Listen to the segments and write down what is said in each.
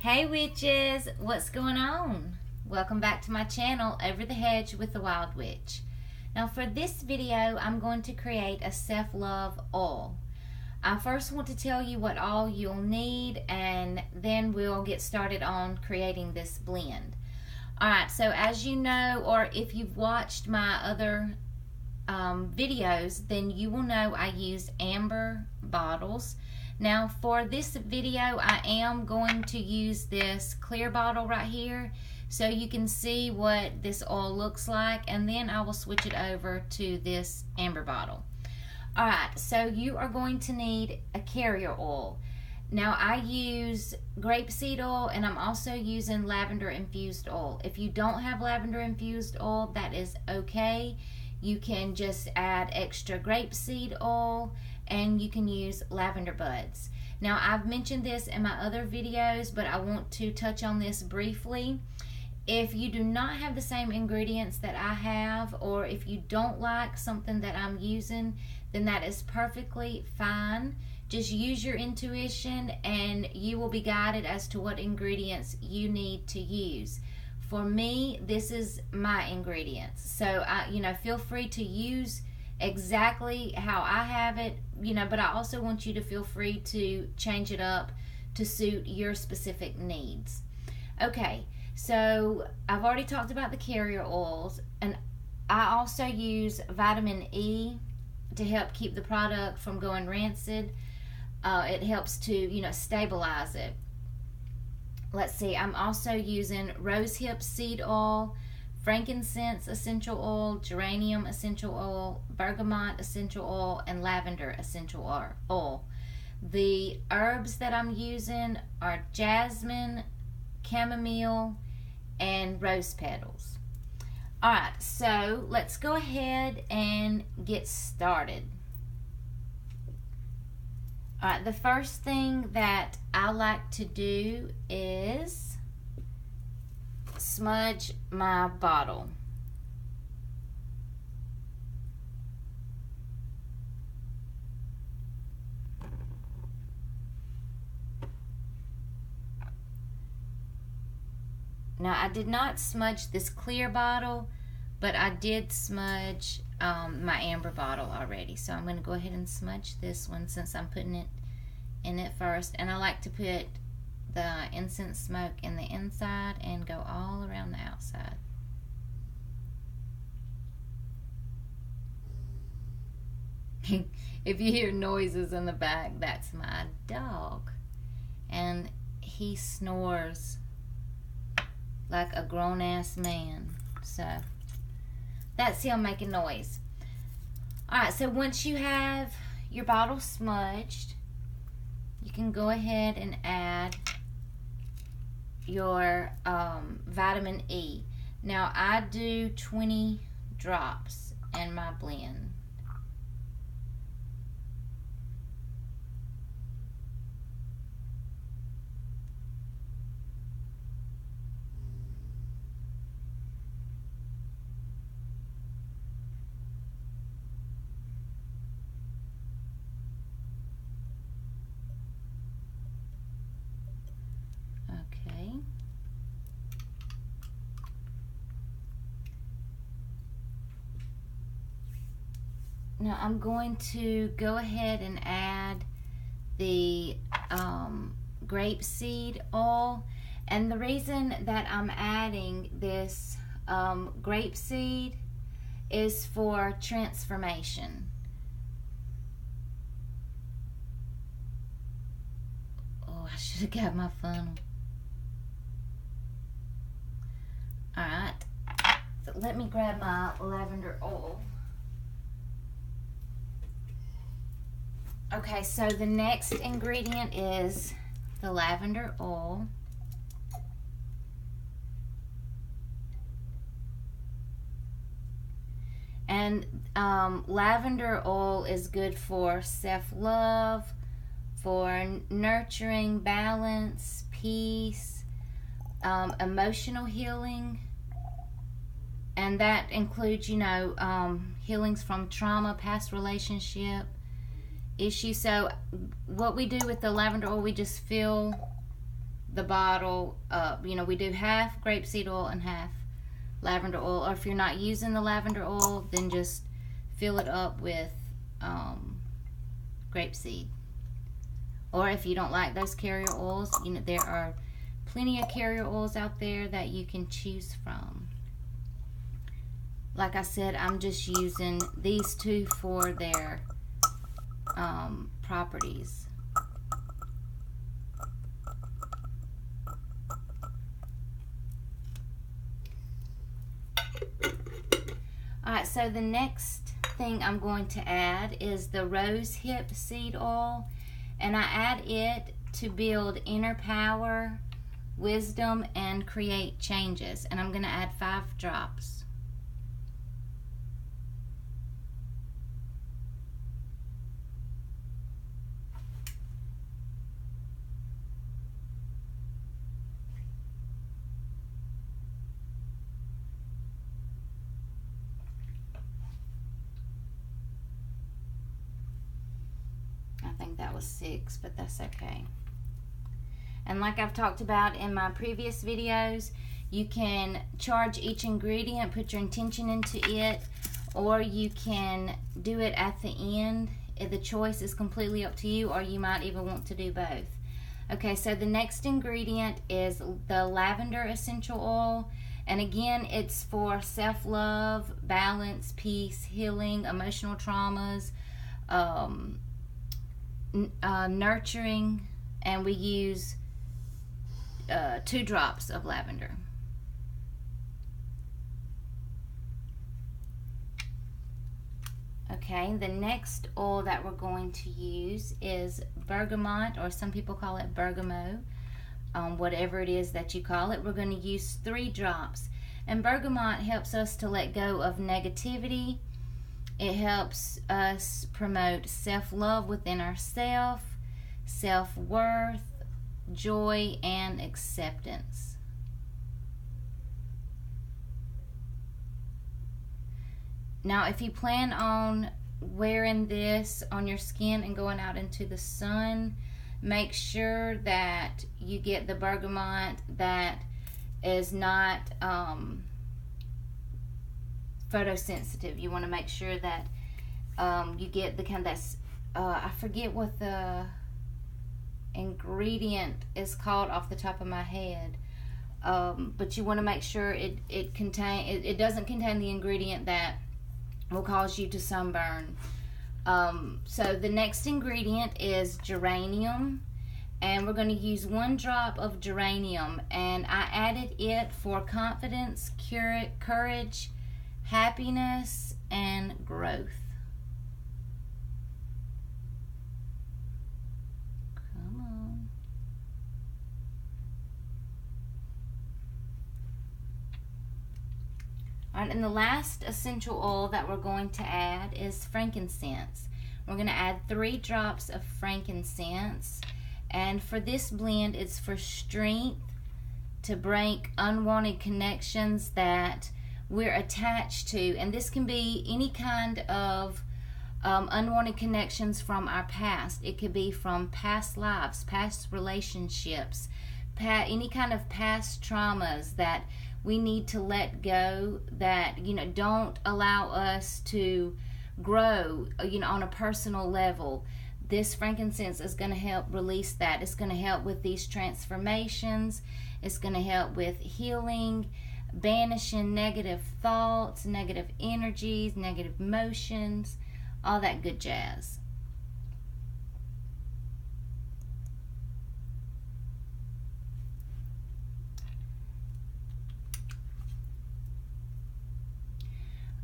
Hey witches, what's going on? Welcome back to my channel, Over the Hedge with the Wyld Witch. Now for this video, I'm going to create a self-love oil. I first want to tell you what all you'll need, and then we'll get started on creating this blend. Alright, so as you know, or if you've watched my other videos, then you will know I use amber bottles. Now for this video, I am going to use this clear bottle right here so you can see what this oil looks like, and then I will switch it over to this amber bottle. Alright, so you are going to need a carrier oil. Now I use grape seed oil, and I'm also using lavender infused oil. If you don't have lavender infused oil, that is okay. You can just add extra grape seed oil, and you can use lavender buds. Now I've mentioned this in my other videos, but I want to touch on this briefly. If you do not have the same ingredients that I have, or if you don't like something that I'm using, then that is perfectly fine. Just use your intuition and you will be guided as to what ingredients you need to use. For me, this is my ingredients. So feel free to use exactly how I have it, but I also want you to feel free to change it up to suit your specific needs. Okay, so I've already talked about the carrier oils, and I also use vitamin E to help keep the product from going rancid. It helps to, stabilize it. Let's see, I'm also using rosehip seed oil, frankincense essential oil, geranium essential oil, bergamot essential oil, and lavender essential oil. The herbs that I'm using are jasmine, chamomile, and rose petals. Alright, so let's go ahead and get started. Alright, the first thing that I like to do is smudge my bottle. Now I did not smudge this clear bottle, but I did smudge my amber bottle already. So I'm going to go ahead and smudge this one since I'm putting it in it first. And I like to put the incense smoke in the inside and go all around the outside. If you hear noises in the back, that's my dog, and he snores like a grown-ass man, so that's him making noise. Alright, so once you have your bottle smudged, you can go ahead and add your vitamin E. Now I do 20 drops in my blend. Now I'm going to go ahead and add the grape seed oil, and the reason that I'm adding this grape seed is for transformation. Oh, I should have got my funnel. Alright, so let me grab my lavender oil. Okay, so the next ingredient is the lavender oil. And lavender oil is good for self-love, for nurturing, balance, peace, emotional healing. And that includes, healings from trauma, past relationship, issue. So what we do with the lavender oil, we just fill the bottle up. You know, we do half grapeseed oil and half lavender oil. Or if you're not using the lavender oil, then just fill it up with grapeseed. Or if you don't like those carrier oils, you know, there are plenty of carrier oils out there that you can choose from. Like I said, I'm just using these two for their properties. Alright, so the next thing I'm going to add is the rose hip seed oil, and I add it to build inner power, wisdom, and create changes. And I'm going to add 5 drops. I think that was 6, but that's okay. And like I've talked about in my previous videos, you can charge each ingredient, put your intention into it, or you can do it at the end. The choice is completely up to you, or you might even want to do both. Okay, so the next ingredient is the lavender essential oil. And again, it's for self-love, balance, peace, healing, emotional traumas, nurturing, and we use 2 drops of lavender. Okay, the next oil that we're going to use is bergamot, or some people call it bergamot, whatever it is that you call it. We're going to use 3 drops. And bergamot helps us to let go of negativity. It helps us promote self-love within ourselves, self-worth, joy, and acceptance. Now, if you plan on wearing this on your skin and going out into the sun, make sure that you get the bergamot that is not photosensitive. You want to make sure that you get the kind that's I forget what the ingredient is called off the top of my head, but you want to make sure it doesn't contain the ingredient that will cause you to sunburn. So the next ingredient is geranium, and we're going to use 1 drop of geranium, and I added it for confidence, courage, happiness, and growth. Come on. All right, and the last essential oil that we're going to add is frankincense. We're going to add 3 drops of frankincense, and for this blend, it's for strength, to break unwanted connections that we're attached to. And this can be any kind of unwanted connections from our past. It could be from past lives, past relationships, any kind of past traumas that we need to let go, that, you know, don't allow us to grow, you know, on a personal level. This frankincense is going to help release that. It's going to help with these transformations. It's going to help with healing, banishing negative thoughts, negative energies, negative emotions, all that good jazz.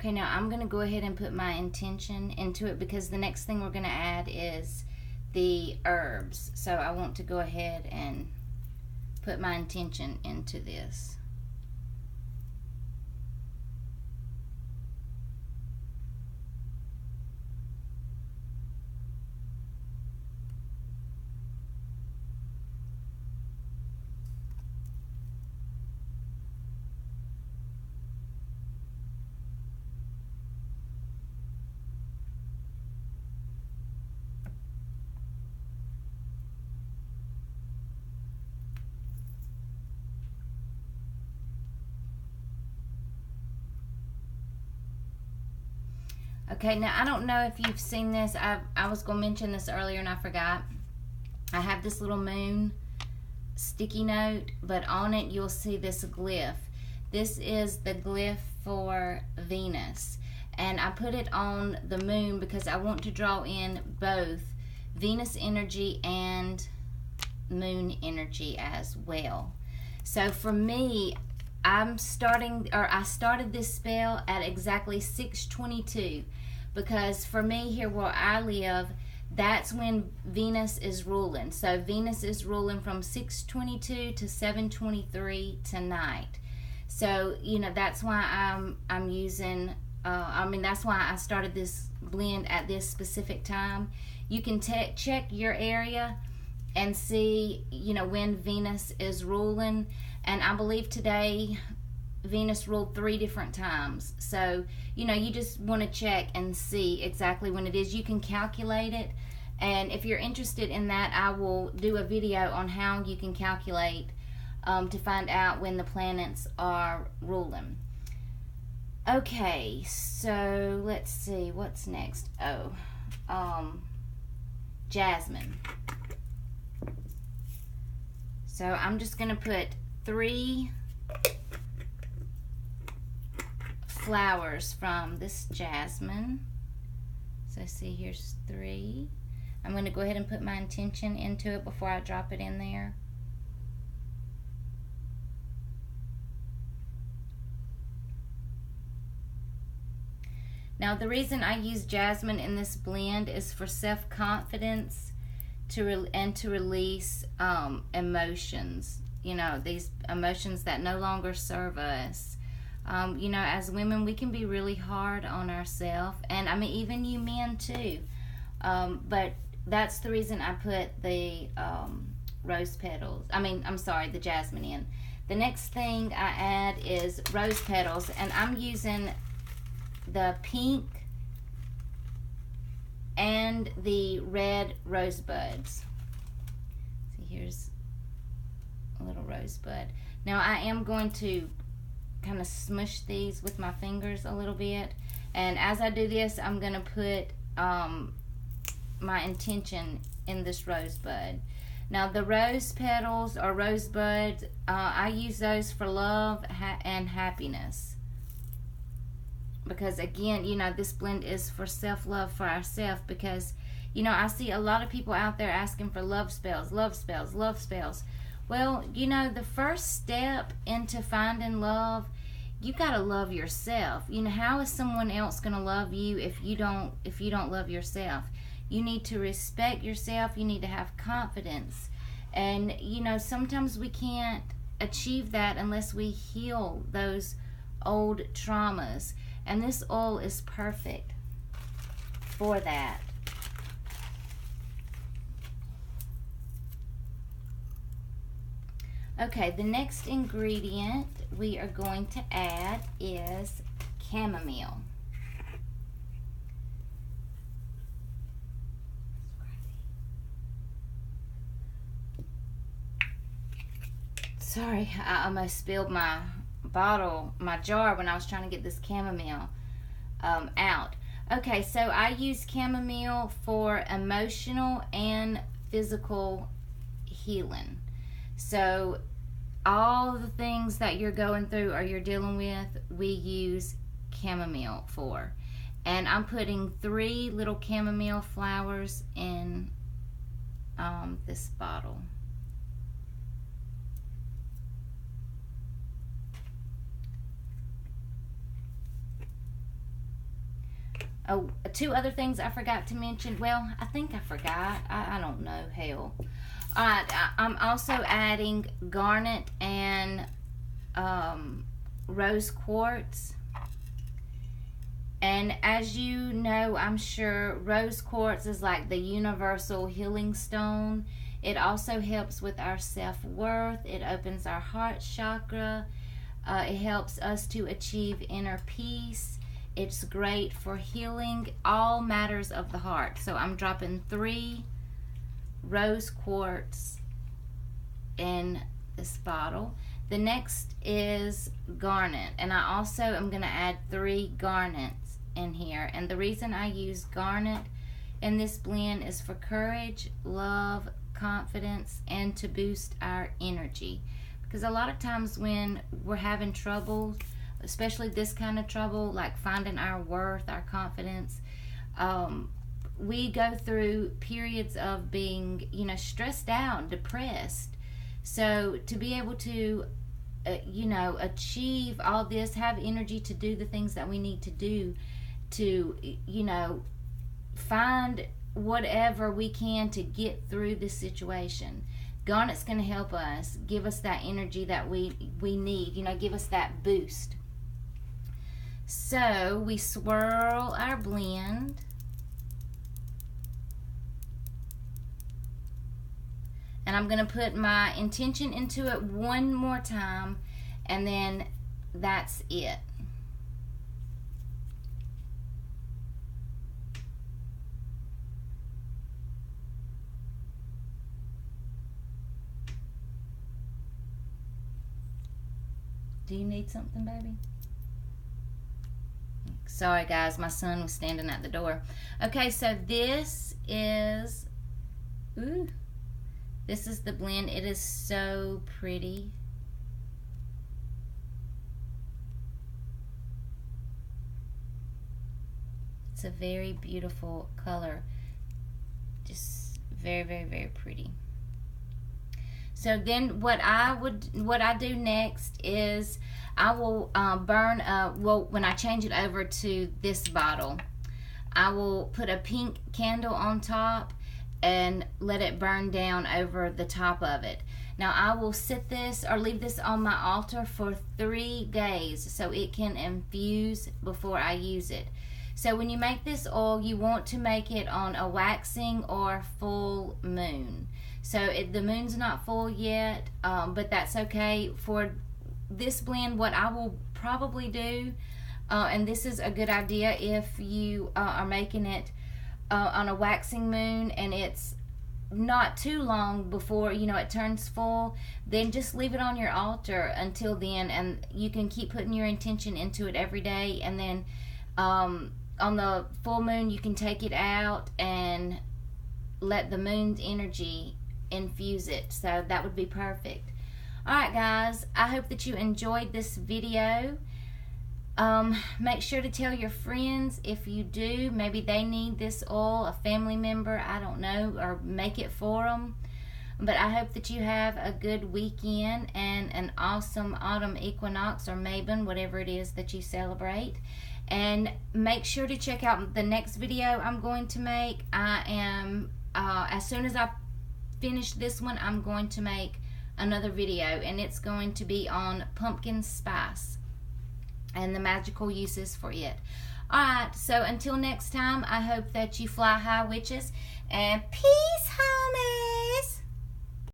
Okay, now I'm going to go ahead and put my intention into it, because the next thing we're going to add is the herbs. So I want to go ahead and put my intention into this. Okay, now I don't know if you've seen this. I was going to mention this earlier and I forgot. I have this little moon sticky note, but on it you'll see this glyph. This is the glyph for Venus, and I put it on the moon because I want to draw in both Venus energy and moon energy as well. So for me, I started this spell at exactly 6:22 because for me here where I live, that's when Venus is ruling. So Venus is ruling from 6:22 to 7:23 tonight. So, you know, that's why I'm using, that's why I started this blend at this specific time. You can check your area and see, you know, when Venus is ruling. And I believe today Venus ruled 3 different times. So, you know, you just want to check and see exactly when it is. You can calculate it. And if you're interested in that, I will do a video on how you can calculate to find out when the planets are ruling. Okay, so let's see, what's next? Jasmine. So I'm just going to put 3 flowers from this jasmine. So see, here's 3. I'm going to go ahead and put my intention into it before I drop it in there. Now the reason I use jasmine in this blend is for self-confidence and to release emotions. You know, these emotions that no longer serve us. You know, as women, we can be really hard on ourselves, and I mean even you men too. But that's the reason I put the rose petals. The jasmine in. The next thing I add is rose petals, and I'm using the pink and the red rosebuds. See, here's a little rosebud. Now I am going to kind of smush these with my fingers a little bit, and as I do this, I'm going to put my intention in this rosebud. Now the rose petals or rosebuds, I use those for love and happiness. Because again, you know, this blend is for self-love for ourselves, because, you know, I see a lot of people out there asking for love spells, love spells, love spells. Well, you know, the first step into finding love, you got to love yourself. You know, how is someone else going to love you if you don't love yourself? You need to respect yourself. You need to have confidence. And, you know, sometimes we can't achieve that unless we heal those old traumas. And this oil is perfect for that. Okay, the next ingredient we are going to add is chamomile. Sorry, I almost spilled my jar when I was trying to get this chamomile out. Okay, so I use chamomile for emotional and physical healing. So all the things that you're going through or you're dealing with, we use chamomile for. And I'm putting 3 little chamomile flowers in this bottle. Oh, 2 other things I forgot to mention. Well, I think I forgot. I don't know. Hell. Alright, I'm also adding garnet and rose quartz. And as you know, I'm sure, rose quartz is like the universal healing stone. It also helps with our self-worth. It opens our heart chakra. It helps us to achieve inner peace. It's great for healing all matters of the heart. So I'm dropping 3 rose quartz in this bottle. The next is garnet, and I also am going to add 3 garnets in here. And the reason I use garnet in this blend is for courage, love, confidence, and to boost our energy. Because a lot of times when we're having trouble, especially this kind of trouble, like finding our worth, our confidence, we go through periods of being, you know, stressed out, depressed. So to be able to, you know, achieve all this, have energy to do the things that we need to do, to, you know, find whatever we can to get through this situation. Garnet's going to help us, give us that energy that we need, you know, give us that boost. So we swirl our blend. And I'm going to put my intention into it one more time, and then that's it. Do you need something, baby? Sorry, guys, my son was standing at the door. Okay, so this is, this is the blend. It is so pretty. It's a very beautiful color. Just very, very, very pretty. So then what I do next is I will burn, well, when I change it over to this bottle, I will put a pink candle on top and let it burn down over the top of it. Now I will sit this or leave this on my altar for 3 days so it can infuse before I use it. So when you make this oil, you want to make it on a waxing or full moon. So the moon's not full yet, but that's okay. For this blend, what I will probably do, and this is a good idea if you are making it on a waxing moon and it's not too long before, you know, it turns full, then just leave it on your altar until then, and you can keep putting your intention into it every day, and then on the full moon you can take it out and let the moon's energy infuse it. So that would be perfect. Alright guys, I hope that you enjoyed this video. Make sure to tell your friends if you do. Maybe they need this oil, a family member, I don't know, or make it for them. But I hope that you have a good weekend and an awesome autumn equinox or Mabon, whatever it is that you celebrate. And make sure to check out the next video I'm going to make. I am, as soon as I finish this one, I'm going to make another video, and it's going to be on pumpkin spice and the magical uses for it. Alright, so until next time, I hope that you fly high, witches, and peace, homie.